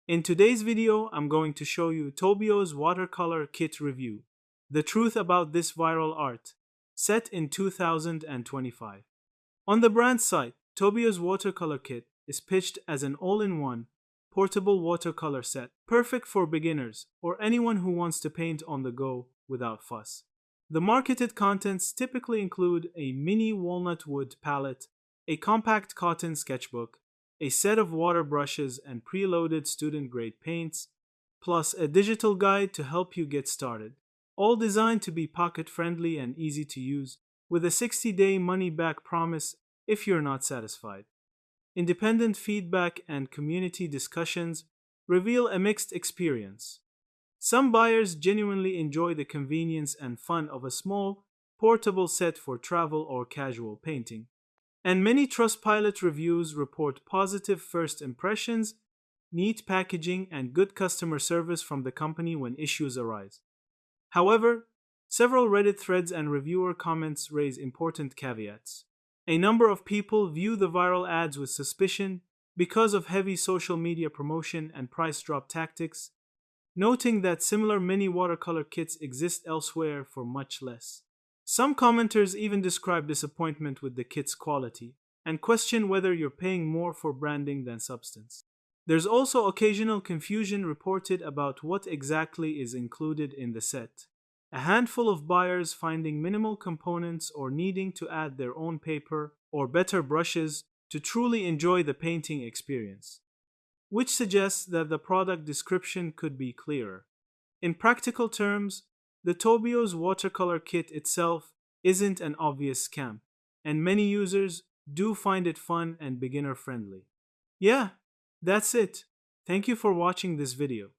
In today's video, I'm going to show you Tobio's watercolor kit review. The truth about this viral art, set in 2025. On the brand site, Tobio's watercolor kit is pitched as an all-in-one, portable watercolor set, perfect for beginners or anyone who wants to paint on the go without fuss. The marketed contents typically include a mini walnut wood palette, a compact cotton sketchbook, a set of water brushes and preloaded student-grade paints, plus a digital guide to help you get started, all designed to be pocket-friendly and easy to use, with a 60-day money-back promise if you're not satisfied. Independent feedback and community discussions reveal a mixed experience. Some buyers genuinely enjoy the convenience and fun of a small, portable set for travel or casual painting. And many Trustpilot reviews report positive first impressions, neat packaging, and good customer service from the company when issues arise. However, several Reddit threads and reviewer comments raise important caveats. A number of people view the viral ads with suspicion because of heavy social media promotion and price drop tactics, noting that similar mini watercolor kits exist elsewhere for much less. Some commenters even describe disappointment with the kit's quality and question whether you're paying more for branding than substance. There's also occasional confusion reported about what exactly is included in the set. A handful of buyers finding minimal components or needing to add their own paper or better brushes to truly enjoy the painting experience, which suggests that the product description could be clearer. In practical terms, the Tobio's watercolor kit itself isn't an obvious scam, and many users do find it fun and beginner friendly. Yeah, that's it. Thank you for watching this video.